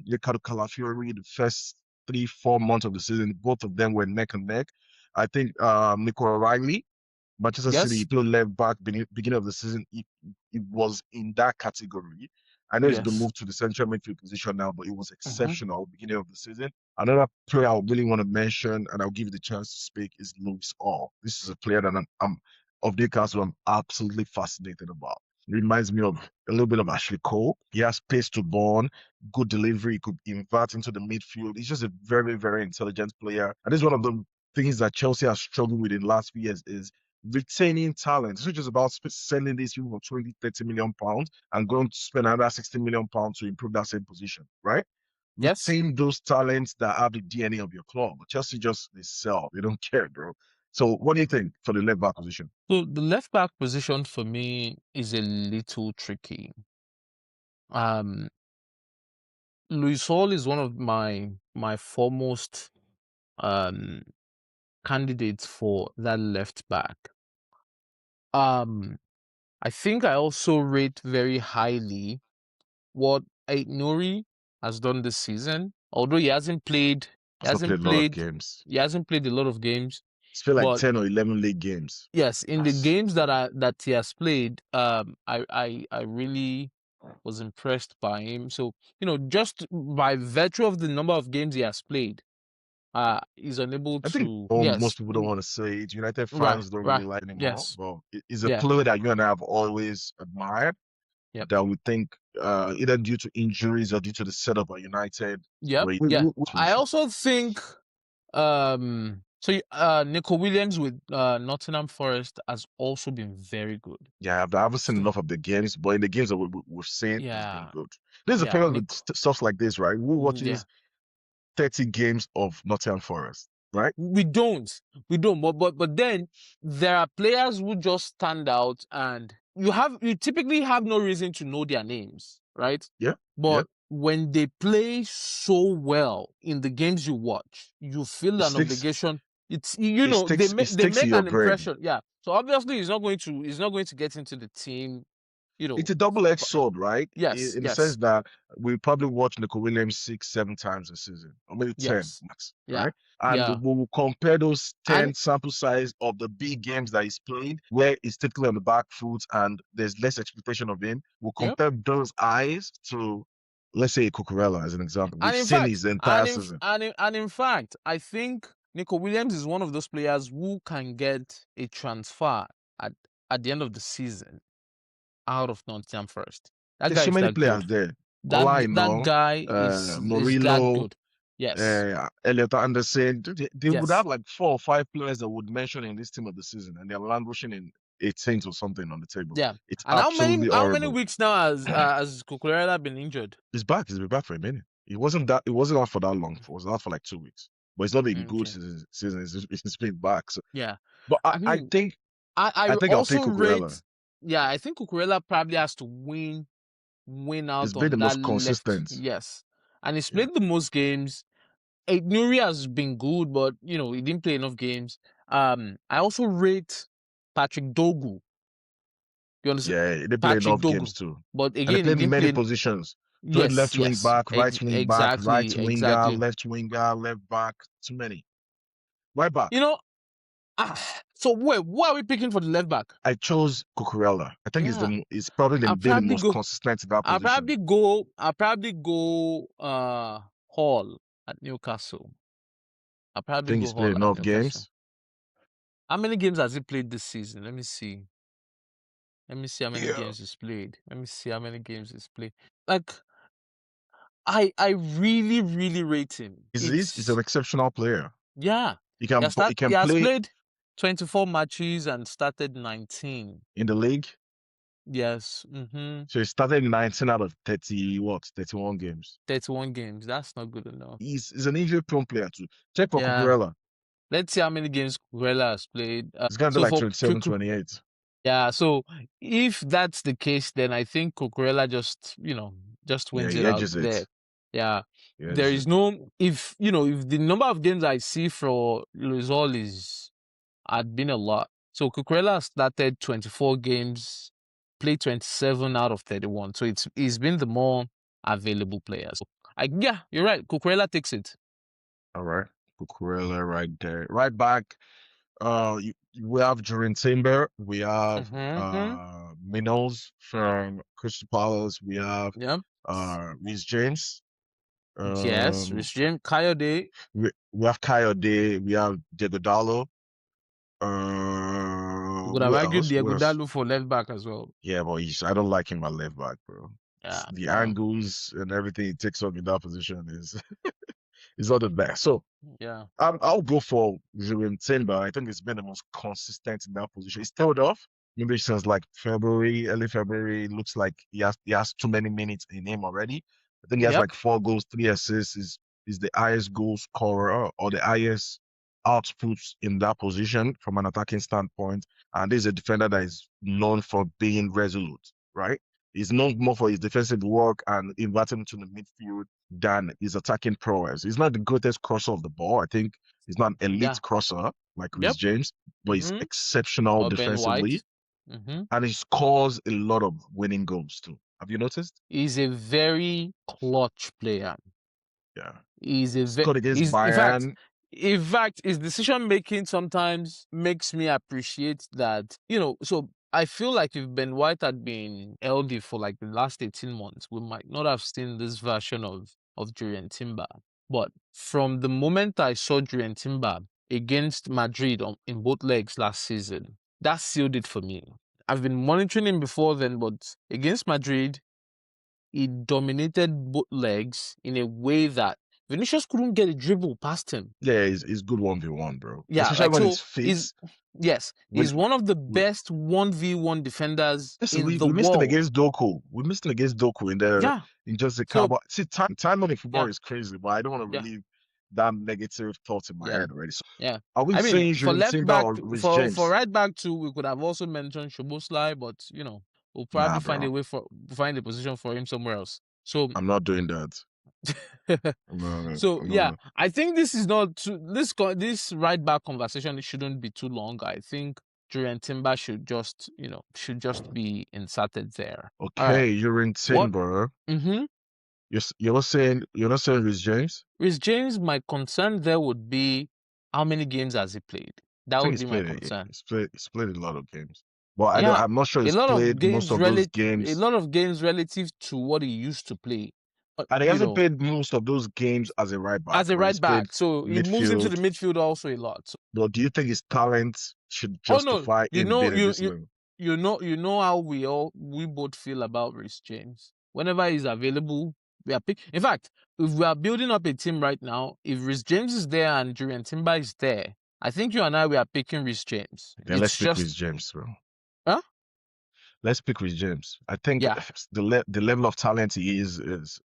[SPEAKER 1] Ricardo Calafiori, the first 3, 4 months of the season, both of them were neck and neck. I think Nico O'Reilly, Manchester City, he
[SPEAKER 2] Yes,
[SPEAKER 1] played left back beginning of the season. He was in that category. I know he's been
[SPEAKER 2] yes.
[SPEAKER 1] moved to the central midfield position now, but it was
[SPEAKER 2] Mm-hmm.
[SPEAKER 1] exceptional beginning of the season. Another player I really want to mention, and I'll give you the chance to speak, is Lewis Hall. This is a player that I'm of Newcastle I'm absolutely fascinated about. It reminds me of a little bit of Ashley Cole. He has pace to burn, good delivery, he could invert into the midfield. He's just a very intelligent player. And this is one of the things that Chelsea has struggled with in the last few years is retaining talent. It's not just about selling these people for 20, 30 million pounds and going to spend another 60 million pounds to improve that same position, right?
[SPEAKER 2] Yes.
[SPEAKER 1] Retain those talents that have the DNA of your club. Chelsea just they sell. They don't care, bro. So what do you think for the left back position?
[SPEAKER 2] So the left back position for me is a little tricky. Um, Luis Hall is one of my foremost um candidates for that left back. Um, I think I also rate very highly what Ait Nouri has done this season. Although he
[SPEAKER 1] He's not played
[SPEAKER 2] hasn't
[SPEAKER 1] a lot of
[SPEAKER 2] played,
[SPEAKER 1] games.
[SPEAKER 2] he hasn't played a lot of games.
[SPEAKER 1] It's played like
[SPEAKER 2] But
[SPEAKER 1] 10 or 11 league games.
[SPEAKER 2] yes, in the
[SPEAKER 1] That's
[SPEAKER 2] games that he has played, I really was impressed by him. So just by virtue of the number of games he has played, he's unable
[SPEAKER 1] I think
[SPEAKER 2] to.
[SPEAKER 1] most
[SPEAKER 2] Yes,
[SPEAKER 1] people don't want to say it. United
[SPEAKER 2] right,
[SPEAKER 1] fans don't really
[SPEAKER 2] right.
[SPEAKER 1] like anymore.
[SPEAKER 2] Yes,
[SPEAKER 1] But it's a
[SPEAKER 2] yeah,
[SPEAKER 1] player that you and I have always admired.
[SPEAKER 2] Yep.
[SPEAKER 1] that we think either due to injuries or due to the setup at United.
[SPEAKER 2] Yep. Yeah.
[SPEAKER 1] What's
[SPEAKER 2] I
[SPEAKER 1] finishing?
[SPEAKER 2] also think Nico Williams with Nottingham Forest has also been very good.
[SPEAKER 1] Yeah, I haven't seen
[SPEAKER 2] So
[SPEAKER 1] enough of the games, but in the games that we've seen, it's been
[SPEAKER 2] yeah,
[SPEAKER 1] good. This is the
[SPEAKER 2] yeah,
[SPEAKER 1] problem with
[SPEAKER 2] Nick,
[SPEAKER 1] stuff like this, right? We
[SPEAKER 2] yeah.
[SPEAKER 1] watches 30 games of Nottingham Forest, right?
[SPEAKER 2] We don't, but then there are players who just stand out, and you typically have no reason to know their names, right?
[SPEAKER 1] Yeah, yeah.
[SPEAKER 2] But when they play so well in the games you watch, you feel
[SPEAKER 1] It
[SPEAKER 2] an
[SPEAKER 1] sticks.
[SPEAKER 2] obligation. It's
[SPEAKER 1] It
[SPEAKER 2] they
[SPEAKER 1] sticks in
[SPEAKER 2] make
[SPEAKER 1] your
[SPEAKER 2] an
[SPEAKER 1] brain.
[SPEAKER 2] impression, yeah. So obviously he's not going to get into the team, you
[SPEAKER 1] It's
[SPEAKER 2] know.
[SPEAKER 1] a double-edged sword, right?
[SPEAKER 2] Yes,
[SPEAKER 1] In the sense
[SPEAKER 2] yes,
[SPEAKER 1] that we probably watch Nico Williams 6, 7 times a season, or maybe 10
[SPEAKER 2] yes,
[SPEAKER 1] max,
[SPEAKER 2] yeah,
[SPEAKER 1] right? And we
[SPEAKER 2] yeah,
[SPEAKER 1] will compare those
[SPEAKER 2] and
[SPEAKER 1] 10 sample size of the big games that he's played, where he's typically on the back foot and there's less expectation of him. We'll
[SPEAKER 2] yep.
[SPEAKER 1] compare those eyes to, let's say, Cucurella as an example. We've
[SPEAKER 2] And in
[SPEAKER 1] seen
[SPEAKER 2] fact,
[SPEAKER 1] his entire season.
[SPEAKER 2] and in fact, I think Nico Williams is one of those players who can get a transfer at at the end of the season out of Nottingham Forest. That
[SPEAKER 1] There's
[SPEAKER 2] guy
[SPEAKER 1] so
[SPEAKER 2] is
[SPEAKER 1] many
[SPEAKER 2] that
[SPEAKER 1] players
[SPEAKER 2] good.
[SPEAKER 1] there. Ola,
[SPEAKER 2] That guy is that
[SPEAKER 1] Murillo,
[SPEAKER 2] good. Yes.
[SPEAKER 1] Elliot Anderson. They would have
[SPEAKER 2] Yes.
[SPEAKER 1] like 4 or 5 players that would mention in this team of the season, and they're languishing in 18th or something on the table.
[SPEAKER 2] Yeah.
[SPEAKER 1] It's
[SPEAKER 2] And
[SPEAKER 1] absolutely
[SPEAKER 2] how many
[SPEAKER 1] horrible.
[SPEAKER 2] weeks now has Cucurella been injured?
[SPEAKER 1] He's back. He's been back for a minute. It wasn't out for that long. It was out for like 2 weeks. But it's not been good
[SPEAKER 2] Okay.
[SPEAKER 1] season. It's been back. So,
[SPEAKER 2] Yeah.
[SPEAKER 1] but
[SPEAKER 2] I mean, I
[SPEAKER 1] I think I'll take
[SPEAKER 2] also rate,
[SPEAKER 1] Cucurella.
[SPEAKER 2] yeah, I think Cucurella probably has to win
[SPEAKER 1] He's
[SPEAKER 2] out
[SPEAKER 1] been the
[SPEAKER 2] on that
[SPEAKER 1] most
[SPEAKER 2] left.
[SPEAKER 1] consistent.
[SPEAKER 2] Yes. And he's
[SPEAKER 1] Yeah.
[SPEAKER 2] played the most games. Nuri has been good, but he didn't play enough games. I also rate Patrick Dogu. You understand?
[SPEAKER 1] Yeah, they play
[SPEAKER 2] Patrick
[SPEAKER 1] enough
[SPEAKER 2] Dogu.
[SPEAKER 1] games too.
[SPEAKER 2] But
[SPEAKER 1] And they
[SPEAKER 2] again, he
[SPEAKER 1] played
[SPEAKER 2] didn't
[SPEAKER 1] many
[SPEAKER 2] play.
[SPEAKER 1] positions. Played
[SPEAKER 2] Yes,
[SPEAKER 1] left wing
[SPEAKER 2] yes.
[SPEAKER 1] back, right wing back, right
[SPEAKER 2] Exactly,
[SPEAKER 1] winger,
[SPEAKER 2] exactly.
[SPEAKER 1] left winger, left back. Too many. Right back.
[SPEAKER 2] You know, so wait, what are we picking for the left back?
[SPEAKER 1] I chose Cucurella. I think
[SPEAKER 2] Yeah.
[SPEAKER 1] he's probably
[SPEAKER 2] I'll
[SPEAKER 1] been the
[SPEAKER 2] probably
[SPEAKER 1] most
[SPEAKER 2] go
[SPEAKER 1] consistent in that
[SPEAKER 2] I'll
[SPEAKER 1] position.
[SPEAKER 2] probably go I'll probably go Hall at Newcastle. I'll
[SPEAKER 1] I
[SPEAKER 2] probably
[SPEAKER 1] think
[SPEAKER 2] go
[SPEAKER 1] he's played
[SPEAKER 2] Hall at
[SPEAKER 1] enough
[SPEAKER 2] Newcastle.
[SPEAKER 1] games.
[SPEAKER 2] How many games has he played this season? Let me see. Let me see how many
[SPEAKER 1] Yeah.
[SPEAKER 2] games he's played. Let me see how many games he's played. Like I really, really rate him.
[SPEAKER 1] He's an exceptional player.
[SPEAKER 2] Yeah.
[SPEAKER 1] He
[SPEAKER 2] He
[SPEAKER 1] can
[SPEAKER 2] has
[SPEAKER 1] play
[SPEAKER 2] played 24 matches and started 19.
[SPEAKER 1] in the league.
[SPEAKER 2] Yes. Mm-hmm.
[SPEAKER 1] So he started 19 out of 31 games.
[SPEAKER 2] 31 games. That's not good enough.
[SPEAKER 1] He's an injury prone player too. Check for
[SPEAKER 2] Yeah.
[SPEAKER 1] Cucurella.
[SPEAKER 2] Let's see how many games Cucurella has played.
[SPEAKER 1] He's gonna be
[SPEAKER 2] So
[SPEAKER 1] like
[SPEAKER 2] for
[SPEAKER 1] 27, 28.
[SPEAKER 2] yeah, so if that's the case, then I think Cucurella just
[SPEAKER 1] Yeah,
[SPEAKER 2] wins
[SPEAKER 1] he
[SPEAKER 2] it out
[SPEAKER 1] edges
[SPEAKER 2] there.
[SPEAKER 1] it.
[SPEAKER 2] Yeah,
[SPEAKER 1] He
[SPEAKER 2] there
[SPEAKER 1] edges
[SPEAKER 2] is
[SPEAKER 1] it.
[SPEAKER 2] no if the number of games I see for Luzol is had been a lot. So Cucurella started 24 games, played 27 out of 31. So he's been the more available player. So yeah, you're right. Cucurella takes it.
[SPEAKER 1] All right. Cucurella right there. Right back. We have Durin Timber. We have
[SPEAKER 2] Mm-hmm.
[SPEAKER 1] Minos from Crystal Palace. We have
[SPEAKER 2] Yep.
[SPEAKER 1] Reece James.
[SPEAKER 2] Yes,
[SPEAKER 1] Um,
[SPEAKER 2] Rich James, Coyote.
[SPEAKER 1] we have Coyote. We have Diego Dallo.
[SPEAKER 2] You could have
[SPEAKER 1] Who
[SPEAKER 2] argued
[SPEAKER 1] else? Who
[SPEAKER 2] Diego
[SPEAKER 1] else?
[SPEAKER 2] Dalu for left back as well.
[SPEAKER 1] Yeah, but I don't like him at left back, bro.
[SPEAKER 2] Yeah,
[SPEAKER 1] The
[SPEAKER 2] yeah,
[SPEAKER 1] angles and everything he takes up in that position is not the best. So
[SPEAKER 2] yeah.
[SPEAKER 1] I'll go for Julian Timber. I think he's been the most consistent in that position. He's tailed off. Maybe since like February, early February. It looks like he has too many minutes in him already. I think he has
[SPEAKER 2] Yep.
[SPEAKER 1] like 4 goals, 3 assists. Is the highest goal scorer or the highest outputs in that position from an attacking standpoint. And this is a defender that is known for being resolute, right? He's known more for his defensive work and inverting to the midfield than his attacking prowess. He's not the greatest crosser of the ball. I think he's not an elite
[SPEAKER 2] Yeah.
[SPEAKER 1] crosser like Chris
[SPEAKER 2] Yep.
[SPEAKER 1] James, but he's
[SPEAKER 2] Mm-hmm.
[SPEAKER 1] exceptional
[SPEAKER 2] Or Ben
[SPEAKER 1] defensively
[SPEAKER 2] White. Mm-hmm.
[SPEAKER 1] and he scores a lot of winning goals too. Have you noticed?
[SPEAKER 2] He's a very clutch player.
[SPEAKER 1] Yeah.
[SPEAKER 2] He's
[SPEAKER 1] Scored against
[SPEAKER 2] he's
[SPEAKER 1] Bayern.
[SPEAKER 2] in fact, his decision making sometimes makes me appreciate that. So I feel like if Ben White had been LD for like the last 18 months, we might not have seen this version of Julian Timber. But from the moment I saw Julian Timber against Madrid in both legs last season, that sealed it for me. I've been monitoring him before then, but against Madrid, he dominated both legs in a way that Vinicius couldn't get a dribble past him.
[SPEAKER 1] Yeah, he's good 1v1, bro.
[SPEAKER 2] Yeah,
[SPEAKER 1] Especially
[SPEAKER 2] like
[SPEAKER 1] when
[SPEAKER 2] so
[SPEAKER 1] it's fit.
[SPEAKER 2] yes,
[SPEAKER 1] When
[SPEAKER 2] he's one of the
[SPEAKER 1] we,
[SPEAKER 2] best 1v1 defenders
[SPEAKER 1] listen,
[SPEAKER 2] in
[SPEAKER 1] we,
[SPEAKER 2] the
[SPEAKER 1] we missed him
[SPEAKER 2] world.
[SPEAKER 1] against Doku. We missed him against Doku
[SPEAKER 2] Yeah.
[SPEAKER 1] in just the
[SPEAKER 2] So
[SPEAKER 1] cowboy. See, time on the football
[SPEAKER 2] yeah,
[SPEAKER 1] is crazy, but I don't want to
[SPEAKER 2] yeah,
[SPEAKER 1] relieve that negative thoughts in my
[SPEAKER 2] yeah,
[SPEAKER 1] head already. So
[SPEAKER 2] yeah.
[SPEAKER 1] are we
[SPEAKER 2] I mean,
[SPEAKER 1] saying
[SPEAKER 2] for
[SPEAKER 1] Julian
[SPEAKER 2] left
[SPEAKER 1] Timber
[SPEAKER 2] back,
[SPEAKER 1] or Rhys
[SPEAKER 2] for
[SPEAKER 1] James?
[SPEAKER 2] right back too, we could have also mentioned Szoboszlai, but we'll
[SPEAKER 1] Nah,
[SPEAKER 2] probably
[SPEAKER 1] bro.
[SPEAKER 2] find a position for him somewhere else. So
[SPEAKER 1] I'm not doing that. I'm
[SPEAKER 2] so yeah,
[SPEAKER 1] not.
[SPEAKER 2] I think this is not too, this right back conversation shouldn't be too long. I think Julian Timber should just be inserted there. All right.
[SPEAKER 1] Okay, you're in
[SPEAKER 2] What?
[SPEAKER 1] Timber.
[SPEAKER 2] Mm-hmm.
[SPEAKER 1] You're not saying Rhys James?
[SPEAKER 2] With James, my concern there would be how many games has he played? That
[SPEAKER 1] I think
[SPEAKER 2] would be my concern.
[SPEAKER 1] he's played a lot of games. But
[SPEAKER 2] Yeah,
[SPEAKER 1] I'm not sure
[SPEAKER 2] a
[SPEAKER 1] he's
[SPEAKER 2] lot of
[SPEAKER 1] played most
[SPEAKER 2] games
[SPEAKER 1] of those
[SPEAKER 2] a
[SPEAKER 1] games.
[SPEAKER 2] lot of games relative to what he used to play.
[SPEAKER 1] And he hasn't played most of those games as a right back,
[SPEAKER 2] As a
[SPEAKER 1] right? He's
[SPEAKER 2] right
[SPEAKER 1] played
[SPEAKER 2] back, so he moves into the
[SPEAKER 1] midfield.
[SPEAKER 2] midfield also a lot.
[SPEAKER 1] But do you think his talent should
[SPEAKER 2] Oh no,
[SPEAKER 1] justify
[SPEAKER 2] you
[SPEAKER 1] him
[SPEAKER 2] know,
[SPEAKER 1] being at this level?
[SPEAKER 2] you know how we both feel about Reece James. Whenever he's available, we are pick. In fact, if we are building up a team right now, if Reece James is there and Julian Timber is there, I think you and I we are picking Reece James.
[SPEAKER 1] Then let's
[SPEAKER 2] It's
[SPEAKER 1] pick
[SPEAKER 2] just,
[SPEAKER 1] Rhys James, bro.
[SPEAKER 2] huh?
[SPEAKER 1] Let's pick Rhys James. I think
[SPEAKER 2] Yeah,
[SPEAKER 1] the level of talent he is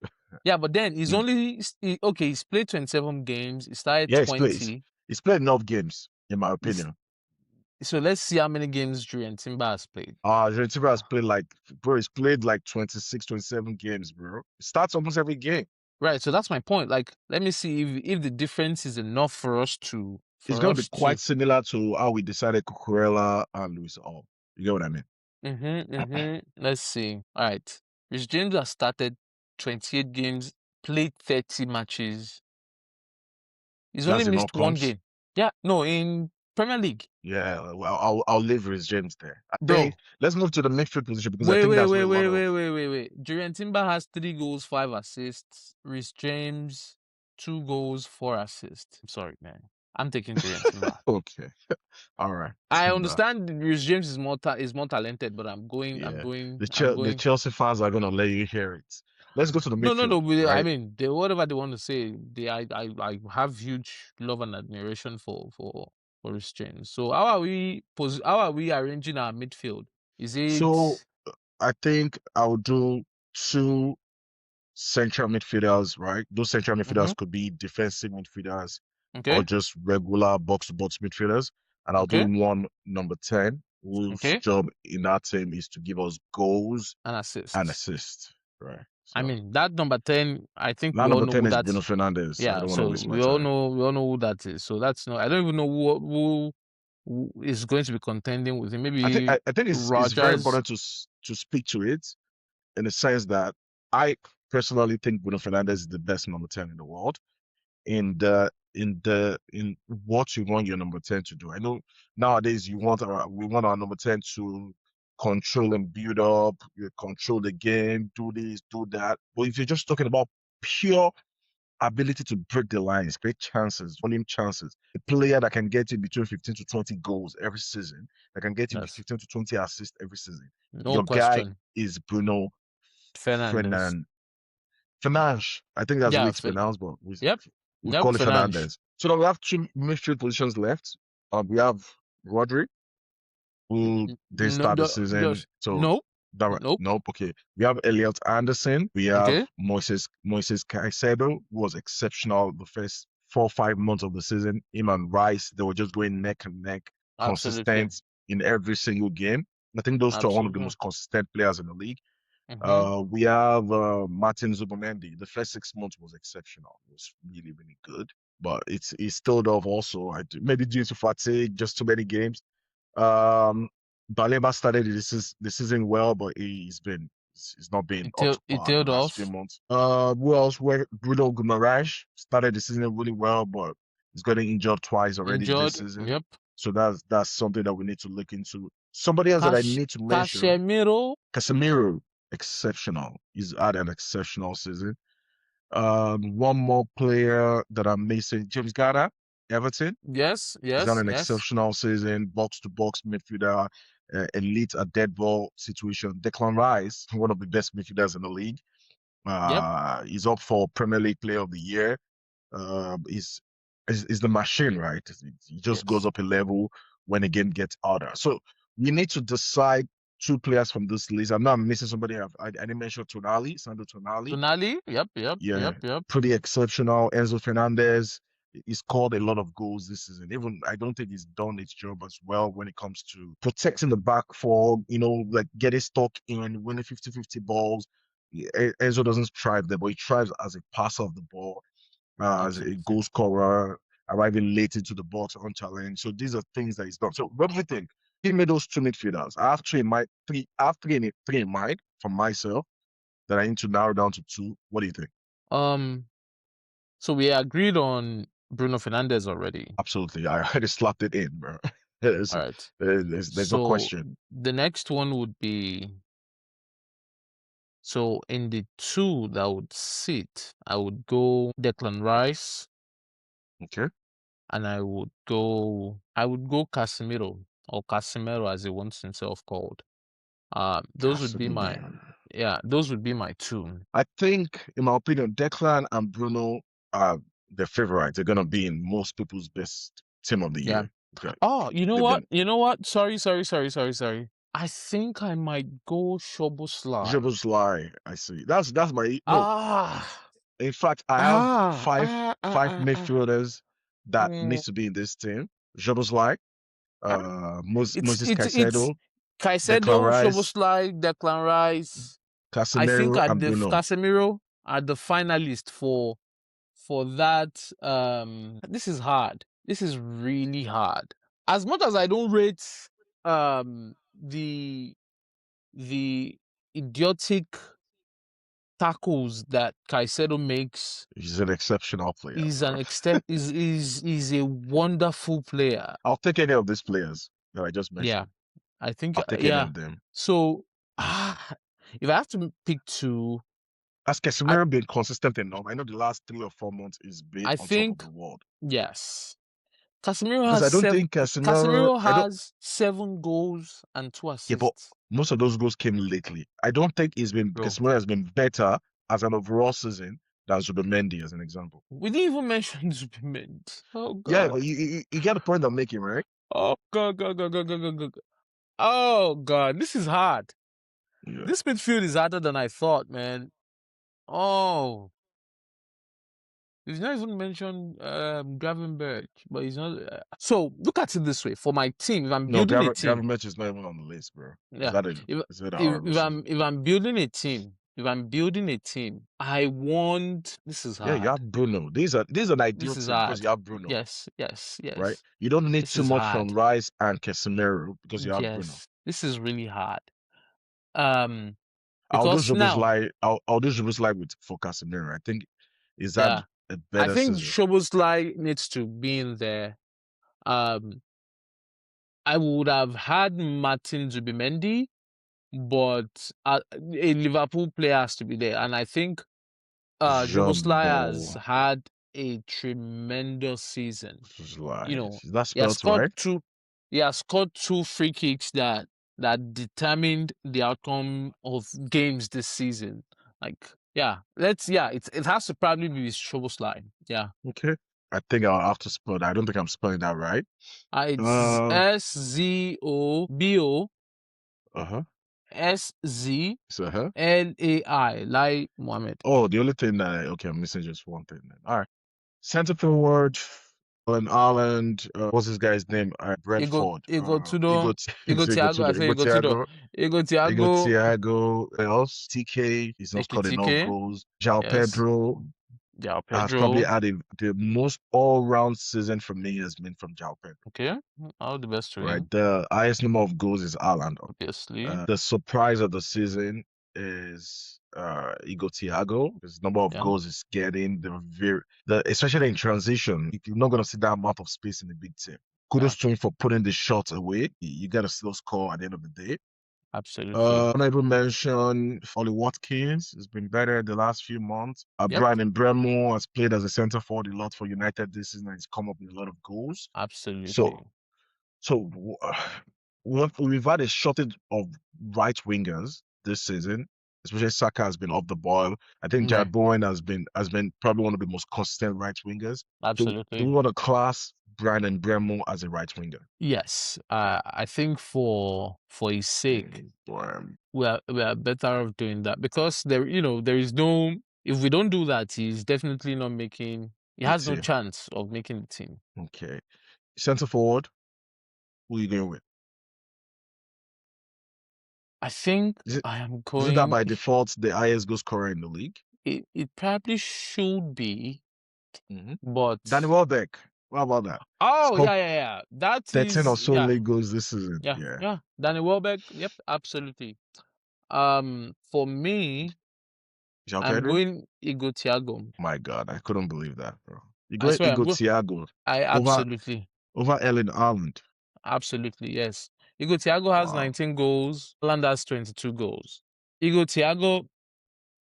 [SPEAKER 2] yeah. But then he's
[SPEAKER 1] he,
[SPEAKER 2] only okay. He's played 27 games. He started
[SPEAKER 1] yeah, he's played he's,
[SPEAKER 2] 20.
[SPEAKER 1] he's played enough games, in my
[SPEAKER 2] He's,
[SPEAKER 1] opinion.
[SPEAKER 2] so let's see how many games Julian Timber has played.
[SPEAKER 1] Argentina has played he's played like 26, 27 games, bro. He starts almost every game.
[SPEAKER 2] Right, so that's my point. Like, let me see if the difference is enough for us to
[SPEAKER 1] It's
[SPEAKER 2] for
[SPEAKER 1] going to be
[SPEAKER 2] us to.
[SPEAKER 1] quite similar to how we decided Cucurella and Luis All. You get what I mean?
[SPEAKER 2] Let's see. All right, Rich James has started 28 games, played 30 matches. He's only
[SPEAKER 1] That's in all
[SPEAKER 2] missed one
[SPEAKER 1] comps.
[SPEAKER 2] game. Yeah, no, in Premier League,
[SPEAKER 1] Yeah, well, I'll leave Rhys James there. I think
[SPEAKER 2] bro.
[SPEAKER 1] let's move to the midfield position because I think that's where a lot of
[SPEAKER 2] Wait. Julian Timber has 3 goals, 5 assists. Rich James, 2 goals, 4 assists. I'm sorry, man. I'm taking Julian Timber.
[SPEAKER 1] okay, all right,
[SPEAKER 2] I
[SPEAKER 1] Timber.
[SPEAKER 2] understand Reece James is more talented, but
[SPEAKER 1] Yeah,
[SPEAKER 2] I'm
[SPEAKER 1] The
[SPEAKER 2] going.
[SPEAKER 1] Chelsea fans are gonna let you hear it. Let's go to the
[SPEAKER 2] No.
[SPEAKER 1] midfield,
[SPEAKER 2] I
[SPEAKER 1] right?
[SPEAKER 2] mean, whatever they want to say, I have huge love and admiration for Reece James. So how are we arranging our midfield? Is
[SPEAKER 1] So
[SPEAKER 2] it
[SPEAKER 1] I think I'll do two central midfielders, right? Those central
[SPEAKER 2] mm-hmm,
[SPEAKER 1] midfielders could be defensive midfielders or
[SPEAKER 2] okay,
[SPEAKER 1] just regular box-to-box midfielders. And I'll do
[SPEAKER 2] okay,
[SPEAKER 1] one number 10, whose
[SPEAKER 2] okay,
[SPEAKER 1] job in that team is to give us goals
[SPEAKER 2] and
[SPEAKER 1] and
[SPEAKER 2] assists?
[SPEAKER 1] assists, right?
[SPEAKER 2] I
[SPEAKER 1] So
[SPEAKER 2] mean, that number 10, I think
[SPEAKER 1] now
[SPEAKER 2] we all
[SPEAKER 1] number
[SPEAKER 2] know
[SPEAKER 1] 10
[SPEAKER 2] who
[SPEAKER 1] is
[SPEAKER 2] that.
[SPEAKER 1] Bruno Fernandes. I
[SPEAKER 2] Yeah,
[SPEAKER 1] don't want to
[SPEAKER 2] so
[SPEAKER 1] waste my time.
[SPEAKER 2] we all know who that is. So that's no, I don't even know who is going to be contending with him. Maybe
[SPEAKER 1] I think it's very
[SPEAKER 2] Rogers.
[SPEAKER 1] important to speak to it in the sense that I personally think Bruno Fernandes is the best number 10 in the world. In what you want your number 10 to do. I know nowadays we want our number 10 to control and build up, control the game, do this, do that. But if you're just talking about pure ability to break the lines, create chances, volume chances, a player that can get you between 15 to 20 goals every season, that can get you
[SPEAKER 2] Yes,
[SPEAKER 1] 15 to 20 assists every season.
[SPEAKER 2] no
[SPEAKER 1] Your guy
[SPEAKER 2] question.
[SPEAKER 1] is Bruno
[SPEAKER 2] Fernandez.
[SPEAKER 1] Fernandes. Fernandes. I think that's the way
[SPEAKER 2] Yeah,
[SPEAKER 1] it's pronounced, but
[SPEAKER 2] yep,
[SPEAKER 1] we
[SPEAKER 2] yep,
[SPEAKER 1] call it
[SPEAKER 2] Fernandes.
[SPEAKER 1] Fernandez. So now we have two midfield positions left. We have Rodri, who didn't
[SPEAKER 2] No,
[SPEAKER 1] start the season. So
[SPEAKER 2] nope,
[SPEAKER 1] that right.
[SPEAKER 2] nope.
[SPEAKER 1] Nope. Okay. We have Elliot Anderson. We have
[SPEAKER 2] Okay,
[SPEAKER 1] Moises Caicedo, who was exceptional the first 4 or 5 months of the season. Him and Rice, they were just going neck and neck,
[SPEAKER 2] absolutely,
[SPEAKER 1] consistent in every single game. I think those two are one of the
[SPEAKER 2] absolutely.
[SPEAKER 1] most consistent players in the league.
[SPEAKER 2] Mm-hmm.
[SPEAKER 1] We have Martin Zubimendi. The first 6 months was exceptional. It was really, really good. But it's still off also. Maybe due to fatigue, just too many games. Um, Baleba started the season well, but he's not been up to
[SPEAKER 2] It
[SPEAKER 1] par the
[SPEAKER 2] tailed
[SPEAKER 1] last few
[SPEAKER 2] off.
[SPEAKER 1] months. Who else? Where Bruno Guimaraes started the season really well, but he's getting injured twice already this
[SPEAKER 2] Injured.
[SPEAKER 1] season.
[SPEAKER 2] Yep.
[SPEAKER 1] So that's something that we need to look into. Somebody else that I need to mention,
[SPEAKER 2] Casemiro.
[SPEAKER 1] Casemiro, exceptional. He's had an exceptional season. One more player that I'm missing, James Garner, Everton.
[SPEAKER 2] Yes,
[SPEAKER 1] He's done
[SPEAKER 2] yes,
[SPEAKER 1] an
[SPEAKER 2] yes.
[SPEAKER 1] exceptional season, box to box midfielder, elite at dead ball situation. Declan Rice, one of the best midfielders in the league,
[SPEAKER 2] Yep.
[SPEAKER 1] he's up for Premier League Player of the Year. Is the machine, right? He just goes
[SPEAKER 2] Yes.
[SPEAKER 1] up a level when a game gets harder. So we need to decide two players from this list. I know I'm missing somebody. I didn't mention Tonali, Sandro Tonali.
[SPEAKER 2] Tonali. Yep. Yep.
[SPEAKER 1] Yeah,
[SPEAKER 2] Yep. Yep.
[SPEAKER 1] pretty exceptional. Enzo Fernandez, he scored a lot of goals this season. Even I don't think he's done his job as well when it comes to protecting the back four, like getting stuck in, winning 50-50 balls. Enzo doesn't thrive there, but he thrives as a passer of the ball, as a
[SPEAKER 2] Absolutely.
[SPEAKER 1] goal scorer, arriving late into the box unchallenged. So these are things that he's done. So what do you think? Give me those two midfielders. I have three in mind, three in mind for myself that I need to narrow down to two. What do you think?
[SPEAKER 2] Um. So we agreed on Bruno Fernandez already.
[SPEAKER 1] Absolutely. I already slapped it in, bro.
[SPEAKER 2] All right.
[SPEAKER 1] There's no
[SPEAKER 2] So
[SPEAKER 1] question.
[SPEAKER 2] the next one would be, so in the two that would sit, I would go Declan Rice,
[SPEAKER 1] Okay.
[SPEAKER 2] and I would go Casemiro, or Casemiro as he wants himself called. Those would be my,
[SPEAKER 1] Casemiro.
[SPEAKER 2] yeah, those would be my two.
[SPEAKER 1] I think, in my opinion, Declan and Bruno are the favorites. They're gonna be in most people's best team of the
[SPEAKER 2] Yeah.
[SPEAKER 1] year. Okay.
[SPEAKER 2] Oh, you know
[SPEAKER 1] They're
[SPEAKER 2] what?
[SPEAKER 1] gonna
[SPEAKER 2] You know what? Sorry, sorry, sorry, sorry, sorry. I think I might go Szoboszlai.
[SPEAKER 1] Jebusly, I see. That's my no.
[SPEAKER 2] Ah,
[SPEAKER 1] In fact, I have
[SPEAKER 2] ah,
[SPEAKER 1] five
[SPEAKER 2] ah, ah,
[SPEAKER 1] five
[SPEAKER 2] ah, ah.
[SPEAKER 1] midfielders that
[SPEAKER 2] Mm,
[SPEAKER 1] needs to be in this team. Jebusly,
[SPEAKER 2] ah. It's
[SPEAKER 1] Moses
[SPEAKER 2] it's it's
[SPEAKER 1] Caicedo, Declan
[SPEAKER 2] Caicedo,
[SPEAKER 1] Rice,
[SPEAKER 2] Szoboszlai, Declan Rice. I think
[SPEAKER 1] Casemiro,
[SPEAKER 2] at
[SPEAKER 1] and
[SPEAKER 2] the
[SPEAKER 1] Bruno.
[SPEAKER 2] Casemiro are the finalist for that. This is hard. This is really hard. As much as I don't rate the idiotic tackles that Caicedo makes,
[SPEAKER 1] He's an exceptional player,
[SPEAKER 2] is
[SPEAKER 1] bro.
[SPEAKER 2] an extent is a wonderful player.
[SPEAKER 1] I'll take any of these players that I just
[SPEAKER 2] Yeah,
[SPEAKER 1] mentioned.
[SPEAKER 2] I think,
[SPEAKER 1] I'll take any
[SPEAKER 2] yeah.
[SPEAKER 1] of them.
[SPEAKER 2] So if I have to pick two,
[SPEAKER 1] Has
[SPEAKER 2] I
[SPEAKER 1] Casemiro been consistent enough? I know the last 3 or 4 months he's been
[SPEAKER 2] I
[SPEAKER 1] on top of
[SPEAKER 2] think
[SPEAKER 1] the world.
[SPEAKER 2] yes. Casemiro
[SPEAKER 1] Because
[SPEAKER 2] has
[SPEAKER 1] I don't
[SPEAKER 2] seven.
[SPEAKER 1] think Casemiro,
[SPEAKER 2] Casemiro
[SPEAKER 1] I don't,
[SPEAKER 2] has 7 goals and two
[SPEAKER 1] yeah, but
[SPEAKER 2] assists,
[SPEAKER 1] most of those goals came lately. I don't think
[SPEAKER 2] bro.
[SPEAKER 1] Casemiro has been better as an overall season than Zubimendi, as an example.
[SPEAKER 2] We didn't even mention Zubimendi. Oh
[SPEAKER 1] Yeah,
[SPEAKER 2] God.
[SPEAKER 1] but you get the point I'm making, right?
[SPEAKER 2] Oh God, God, God, God, God, God, God. Oh God, this is hard.
[SPEAKER 1] Yeah.
[SPEAKER 2] This midfield is harder than I thought, man. Oh, he's not even mentioned Gravenberch, but he's not. So look at it this way: for my team, if I'm
[SPEAKER 1] No,
[SPEAKER 2] building a team,
[SPEAKER 1] Gravenberch is not even on the list, bro.
[SPEAKER 2] yeah, if
[SPEAKER 1] He's had a
[SPEAKER 2] if,
[SPEAKER 1] horrible
[SPEAKER 2] if I'm
[SPEAKER 1] season.
[SPEAKER 2] if I'm building a team, I want. This is
[SPEAKER 1] Yeah, you
[SPEAKER 2] hard.
[SPEAKER 1] have Bruno. These are an ideal
[SPEAKER 2] This is
[SPEAKER 1] team because
[SPEAKER 2] hard.
[SPEAKER 1] you have Bruno,
[SPEAKER 2] Yes, yes,
[SPEAKER 1] right?
[SPEAKER 2] yes.
[SPEAKER 1] You don't need
[SPEAKER 2] This
[SPEAKER 1] too
[SPEAKER 2] is
[SPEAKER 1] much from
[SPEAKER 2] hard.
[SPEAKER 1] Rice and Casemiro because you have Bruno.
[SPEAKER 2] Yes, this is really hard. Um,
[SPEAKER 1] I'll do
[SPEAKER 2] because now,
[SPEAKER 1] I'll do Szoboszlai with for Casemiro. I think he's had
[SPEAKER 2] yeah,
[SPEAKER 1] a
[SPEAKER 2] I
[SPEAKER 1] better
[SPEAKER 2] think
[SPEAKER 1] season.
[SPEAKER 2] Szoboszlai needs to be in there. Um, I would have had Martin Zubimendi, but a Liverpool player has to be there, and I think Szoboszlai has
[SPEAKER 1] Jumbo
[SPEAKER 2] had a tremendous season. You
[SPEAKER 1] Szoboszlai.
[SPEAKER 2] know,
[SPEAKER 1] Is that
[SPEAKER 2] he has
[SPEAKER 1] spelled
[SPEAKER 2] scored
[SPEAKER 1] right?
[SPEAKER 2] two. He has scored two free kicks that determined the outcome of games this season. Like, yeah, it has to probably be Szoboszlai. Yeah,
[SPEAKER 1] Okay. I think I'll have to spell that. I don't think I'm spelling that right.
[SPEAKER 2] it's
[SPEAKER 1] Uh,
[SPEAKER 2] Szobio
[SPEAKER 1] uh-huh.
[SPEAKER 2] Szlai,
[SPEAKER 1] So, huh?
[SPEAKER 2] Lai Mohammed.
[SPEAKER 1] Oh, the only thing that okay, I'm missing just one thing then. All right. Center forward, in Ireland, what's this guy's name? Brentford.
[SPEAKER 2] Tudo, Thiago. I say
[SPEAKER 1] Thiago. Ego
[SPEAKER 2] Thiago
[SPEAKER 1] Thiago. Else? TK. He's not scored enough
[SPEAKER 2] Ekitike.
[SPEAKER 1] goals. Jao
[SPEAKER 2] Yes,
[SPEAKER 1] Pedro
[SPEAKER 2] João
[SPEAKER 1] has probably
[SPEAKER 2] Pedro.
[SPEAKER 1] had the most all-round season for me has been from Jao Pedro.
[SPEAKER 2] Okay, all the best to
[SPEAKER 1] Right.
[SPEAKER 2] him.
[SPEAKER 1] The highest number of goals is Haaland.
[SPEAKER 2] Obviously,
[SPEAKER 1] The surprise of the season is Ego Thiago. His number of
[SPEAKER 2] yeah,
[SPEAKER 1] goals is getting the especially in transition. You're not gonna see that amount of space in the big team.
[SPEAKER 2] yeah,
[SPEAKER 1] Kudos to him for putting the shots away. You gotta still score at the end of the day.
[SPEAKER 2] absolutely.
[SPEAKER 1] Honorable mention, Ollie Watkins has been better the last few months.
[SPEAKER 2] Yep,
[SPEAKER 1] Brian Bremo has played as a centre forward a lot for United this season and he's come up with a lot of goals.
[SPEAKER 2] absolutely.
[SPEAKER 1] So, so we've had a shortage of right wingers this season, especially Saka has been off the ball. I think
[SPEAKER 2] Yeah,
[SPEAKER 1] Jared Bowen has been probably one of the most consistent right wingers. Do we
[SPEAKER 2] absolutely.
[SPEAKER 1] want to class Brandon Bremo as a right winger?
[SPEAKER 2] Yes. I think for his sake,
[SPEAKER 1] Boy,
[SPEAKER 2] we are better off doing that because there is no, if we don't do that, he's definitely not making. He
[SPEAKER 1] the
[SPEAKER 2] has no
[SPEAKER 1] team.
[SPEAKER 2] chance of making the team.
[SPEAKER 1] Okay. Centre forward, who are you going with?
[SPEAKER 2] I think
[SPEAKER 1] Is it
[SPEAKER 2] I am
[SPEAKER 1] is it that
[SPEAKER 2] going.
[SPEAKER 1] by default the highest goal scorer in the league?
[SPEAKER 2] It probably should be,
[SPEAKER 1] Hmm. Danny
[SPEAKER 2] but
[SPEAKER 1] Welbeck. What about that?
[SPEAKER 2] oh
[SPEAKER 1] Scored
[SPEAKER 2] yeah, yeah, yeah. That
[SPEAKER 1] 13 or
[SPEAKER 2] is
[SPEAKER 1] so
[SPEAKER 2] yeah,
[SPEAKER 1] league goals this season.
[SPEAKER 2] yeah,
[SPEAKER 1] Yeah.
[SPEAKER 2] yeah. Danny Welbeck. Yep, absolutely. For me,
[SPEAKER 1] Jean
[SPEAKER 2] I'm
[SPEAKER 1] Pedro?
[SPEAKER 2] going Igo Thiago.
[SPEAKER 1] My God, I couldn't believe that, bro. You
[SPEAKER 2] I
[SPEAKER 1] go
[SPEAKER 2] swear,
[SPEAKER 1] Igo Thiago
[SPEAKER 2] I
[SPEAKER 1] over
[SPEAKER 2] absolutely,
[SPEAKER 1] over Ellen Ireland.
[SPEAKER 2] absolutely yes. Igo Thiago has
[SPEAKER 1] Wow.
[SPEAKER 2] 19 goals. Haaland has 22 goals. Igo Thiago,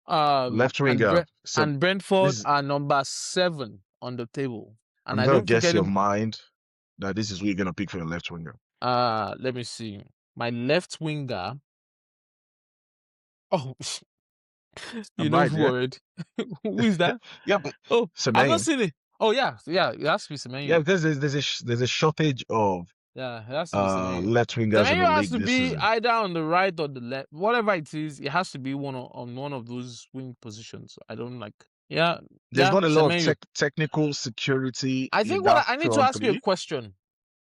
[SPEAKER 1] Left
[SPEAKER 2] and
[SPEAKER 1] winger. So
[SPEAKER 2] Brentford
[SPEAKER 1] this
[SPEAKER 2] are number 7 on the table, and
[SPEAKER 1] I'm
[SPEAKER 2] I
[SPEAKER 1] gonna
[SPEAKER 2] don't think
[SPEAKER 1] guess
[SPEAKER 2] any.
[SPEAKER 1] your mind that this is who you're gonna pick for your left winger.
[SPEAKER 2] Let me see. My left winger. Oh,
[SPEAKER 1] I'm
[SPEAKER 2] you know
[SPEAKER 1] right,
[SPEAKER 2] who
[SPEAKER 1] yeah?
[SPEAKER 2] already. Who is that?
[SPEAKER 1] Yeah, but
[SPEAKER 2] Oh, I've not
[SPEAKER 1] Semenyo.
[SPEAKER 2] seen it. Oh yeah, yeah, it has to be
[SPEAKER 1] Yeah,
[SPEAKER 2] Semenyo.
[SPEAKER 1] because there's a shortage of
[SPEAKER 2] Yeah, it has to be Semenyo.
[SPEAKER 1] left wingers in the
[SPEAKER 2] Semenyo has
[SPEAKER 1] league
[SPEAKER 2] to
[SPEAKER 1] this
[SPEAKER 2] be
[SPEAKER 1] season.
[SPEAKER 2] either on the right or the left, whatever it is. It has to be on one of those wing positions. I don't like. Yeah,
[SPEAKER 1] There's
[SPEAKER 2] yeah,
[SPEAKER 1] not a lot of
[SPEAKER 2] Semenyo.
[SPEAKER 1] technical security
[SPEAKER 2] I
[SPEAKER 1] in
[SPEAKER 2] think
[SPEAKER 1] that
[SPEAKER 2] I need to
[SPEAKER 1] front
[SPEAKER 2] ask you a
[SPEAKER 1] three.
[SPEAKER 2] question.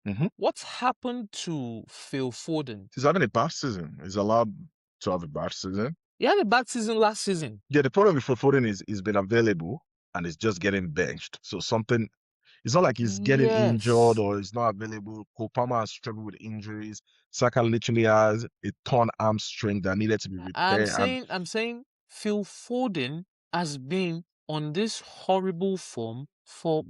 [SPEAKER 1] Mm-hmm.
[SPEAKER 2] What's happened to Phil Foden?
[SPEAKER 1] He's having a bad season. He's allowed to have a bad season.
[SPEAKER 2] He had a bad season last season.
[SPEAKER 1] Yeah, the problem with Foden is he's been available and he's just getting benched. So something, it's not like he's getting injured
[SPEAKER 2] Yes.
[SPEAKER 1] or he's not available. Kopama has struggled with injuries. Saka literally has a torn hamstring that needed to be repaired. And
[SPEAKER 2] I'm saying Phil Foden has been on this horrible form for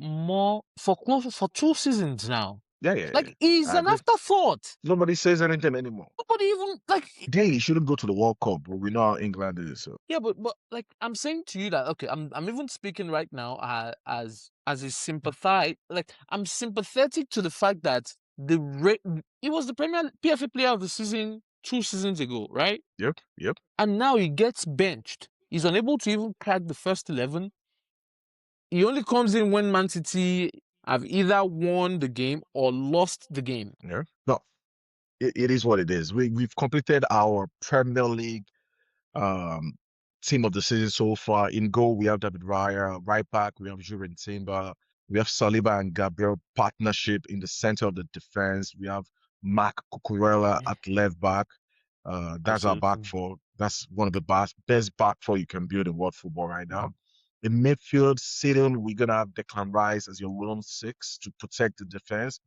[SPEAKER 2] close for 2 seasons now.
[SPEAKER 1] yeah, yeah, yeah.
[SPEAKER 2] Like he's
[SPEAKER 1] I
[SPEAKER 2] an
[SPEAKER 1] agree.
[SPEAKER 2] afterthought.
[SPEAKER 1] Nobody says anything anymore.
[SPEAKER 2] Nobody even like
[SPEAKER 1] Then he shouldn't go to the World Cup, but we know how England is. So
[SPEAKER 2] yeah, but like I'm saying to you that okay, I'm even speaking right now as a sympathize like I'm sympathetic to the fact that he was the Premier PFA Player of the Season 2 seasons ago, right?
[SPEAKER 1] yep, yep.
[SPEAKER 2] And now he gets benched. He's unable to even crack the first 11. He only comes in when Man City have either won the game or lost the game.
[SPEAKER 1] Yeah. No, it is what it is. We've completed our Premier League um team of the season so far. In goal, we have David Raya. Right back, we have Juren Timber. We have Saliba and Gabriel partnership in the center of the defense. We have Mark Cucurella
[SPEAKER 2] Yeah,
[SPEAKER 1] at left back. That's our back
[SPEAKER 2] absolutely.
[SPEAKER 1] four. That's one of the best back four you can build in world football right now. In midfield, sitting, we're gonna have Declan Rice as your lone six to protect the defense.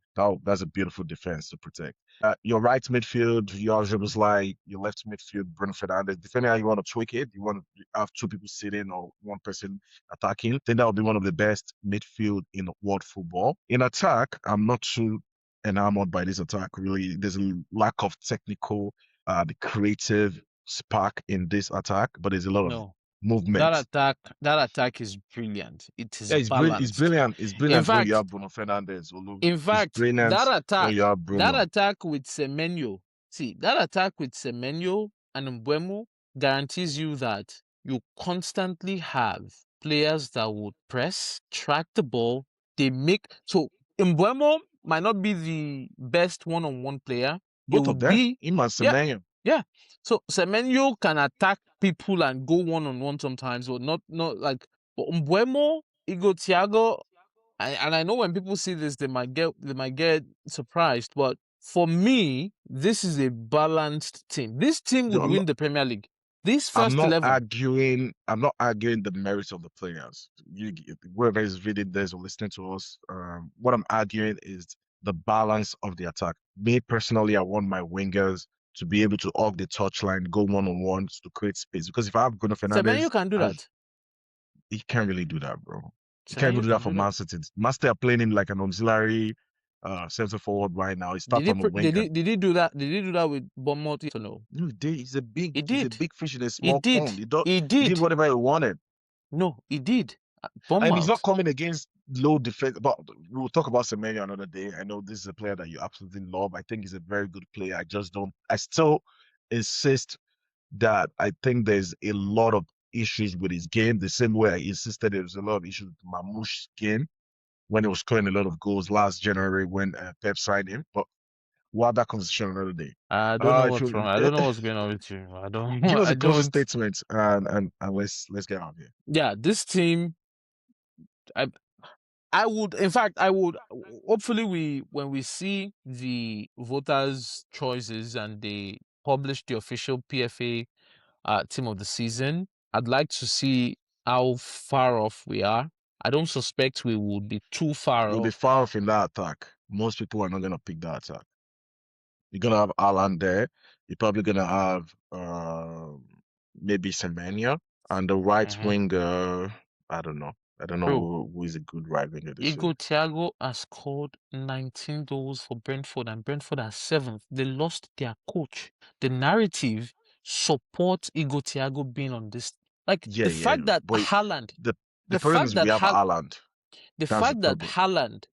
[SPEAKER 1] That's a beautiful defense to protect. Your right midfield, your like your left midfield, Bruno Fernandes. Depending how you want to tweak it, you want to have two people sitting or one person attacking. Then that would be one of the best midfield in world football. In attack, I'm not too enamored by this attack. Really, there's a lack of technical, the creative spark in this attack, but there's a lot of
[SPEAKER 2] No.
[SPEAKER 1] movement.
[SPEAKER 2] That attack is brilliant. It is
[SPEAKER 1] Yeah, it's
[SPEAKER 2] balanced.
[SPEAKER 1] brilliant. It's
[SPEAKER 2] In
[SPEAKER 1] brilliant when you
[SPEAKER 2] fact,
[SPEAKER 1] have Bruno Fernandes.
[SPEAKER 2] in
[SPEAKER 1] It's
[SPEAKER 2] fact,
[SPEAKER 1] brilliant when you have
[SPEAKER 2] that
[SPEAKER 1] Bruno.
[SPEAKER 2] attack with Semenyo, see, that attack with Semenyo and Mbeumo guarantees you that you constantly have players that would press, track the ball. They make so Mbeumo might not be the best one-on-one player. It
[SPEAKER 1] Both of
[SPEAKER 2] would
[SPEAKER 1] them,
[SPEAKER 2] be,
[SPEAKER 1] him and
[SPEAKER 2] yeah,
[SPEAKER 1] Semenyo.
[SPEAKER 2] yeah. So Semenyo can attack people and go one-on-one sometimes, or not like. But Mbeumo, Igo Thiago, and I know when people see this, they might get surprised. But for me, this is a balanced team. This team
[SPEAKER 1] No,
[SPEAKER 2] would win the Premier League. This
[SPEAKER 1] I'm
[SPEAKER 2] first
[SPEAKER 1] not
[SPEAKER 2] 11.
[SPEAKER 1] arguing. I'm not arguing the merits of the players. Whoever is reading this or listening to us, what I'm arguing is the balance of the attack. Me personally, I want my wingers to be able to hog the touchline, go one on ones to create space. Because if I have Bruno
[SPEAKER 2] Semenyo
[SPEAKER 1] Fernandez,
[SPEAKER 2] can do that.
[SPEAKER 1] he can't really do that, bro. He can't even
[SPEAKER 2] Semenyo
[SPEAKER 1] do that
[SPEAKER 2] can
[SPEAKER 1] for
[SPEAKER 2] do that.
[SPEAKER 1] Man City. Man City are playing him like an auxiliary center forward right now. He starts on the wing and
[SPEAKER 2] Did he do that? Did he do that with Bournemouth? Yes or no?
[SPEAKER 1] you know,
[SPEAKER 2] He
[SPEAKER 1] he's a
[SPEAKER 2] did.
[SPEAKER 1] big fish in a
[SPEAKER 2] He
[SPEAKER 1] small pond.
[SPEAKER 2] did. He
[SPEAKER 1] He did
[SPEAKER 2] did.
[SPEAKER 1] whatever he wanted.
[SPEAKER 2] No, he did.
[SPEAKER 1] And he's not
[SPEAKER 2] Bournemouth.
[SPEAKER 1] coming against low defense. But we'll talk about Semenyo another day. I know this is a player that you absolutely love. I think he's a very good player. I just don't. I still insist that I think there's a lot of issues with his game. The same way I insisted there was a lot of issues with Mamouche's game when he was scoring a lot of goals last January when Pep signed him. But we'll have that conversation another day.
[SPEAKER 2] I don't know
[SPEAKER 1] If
[SPEAKER 2] what's wrong.
[SPEAKER 1] you
[SPEAKER 2] I don't know what's going on with you. I don't.
[SPEAKER 1] give us
[SPEAKER 2] I
[SPEAKER 1] a closing
[SPEAKER 2] don't.
[SPEAKER 1] statement and let's get out of here.
[SPEAKER 2] Yeah, this team. I I would, in fact, I would. Hopefully, when we see the voters' choices and they publish the official PFA team of the season, I'd like to see how far off we are. I don't suspect we would be too far
[SPEAKER 1] You'll be
[SPEAKER 2] off.
[SPEAKER 1] far off in that attack. Most people are not gonna pick that attack. You're gonna have Alan there. You're probably gonna have maybe Semenya and the right
[SPEAKER 2] Hmm.
[SPEAKER 1] winger. I don't know. I don't know
[SPEAKER 2] Bro,
[SPEAKER 1] who is a good right winger this
[SPEAKER 2] Igor
[SPEAKER 1] season.
[SPEAKER 2] Thiago has scored 19 goals for Brentford, and Brentford are seventh. They lost their coach. The narrative supports Igor Thiago being on this. Like
[SPEAKER 1] Yeah, yeah. But the the
[SPEAKER 2] the
[SPEAKER 1] problem
[SPEAKER 2] fact
[SPEAKER 1] is we
[SPEAKER 2] that
[SPEAKER 1] have Haaland.
[SPEAKER 2] the
[SPEAKER 1] That's the
[SPEAKER 2] fact that
[SPEAKER 1] problem.
[SPEAKER 2] Haaland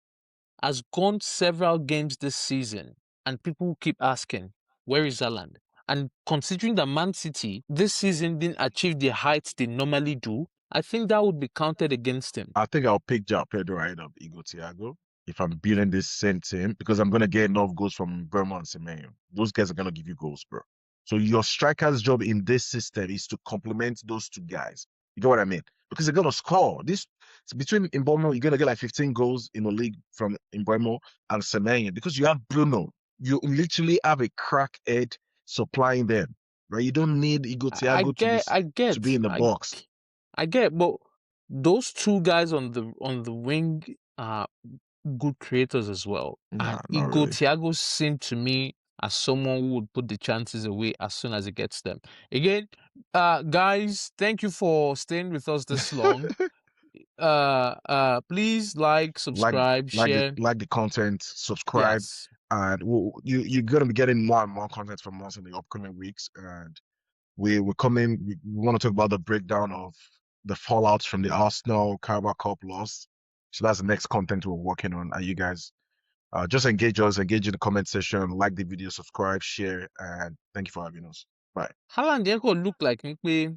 [SPEAKER 2] has gone several games this season, and people keep asking, where is Haaland? And considering that Man City this season didn't achieve the heights they normally do, I think that would be counted against him.
[SPEAKER 1] I think I'll pick João Pedro ahead of Igor Thiago if I'm building this same team because I'm gonna get enough goals from Burma and Semenyo. Those guys are gonna give you goals, bro. So your striker's job in this system is to complement those two guys. You get what I mean? Because they're gonna score. This between Mbeumo, you're gonna get like 15 goals in the league from Mbeumo and Semenyo because you have Bruno. You literally have a crackhead supplying them, right? You don't need Igor
[SPEAKER 2] I
[SPEAKER 1] Thiago
[SPEAKER 2] get, I
[SPEAKER 1] to be
[SPEAKER 2] get,
[SPEAKER 1] in the
[SPEAKER 2] I,
[SPEAKER 1] box.
[SPEAKER 2] I get, but those two guys on the wing are good creators as well.
[SPEAKER 1] Nah,
[SPEAKER 2] And
[SPEAKER 1] not
[SPEAKER 2] Igor
[SPEAKER 1] really.
[SPEAKER 2] Thiago seemed to me as someone who would put the chances away as soon as he gets them. Again, guys, thank you for staying with us this long. Please like,
[SPEAKER 1] like
[SPEAKER 2] subscribe, share.
[SPEAKER 1] like the content, subscribe,
[SPEAKER 2] Yes.
[SPEAKER 1] and you're gonna be getting more and more content from us in the upcoming weeks. And we're coming. We want to talk about the breakdown of the fallouts from the Arsenal Carabao Cup loss. So that's the next content we're working on. And you guys just engage us, engage in the comment section, like the video, subscribe, share, and thank you for having us. Bye.
[SPEAKER 2] Haaland yẹn kò look like ni pé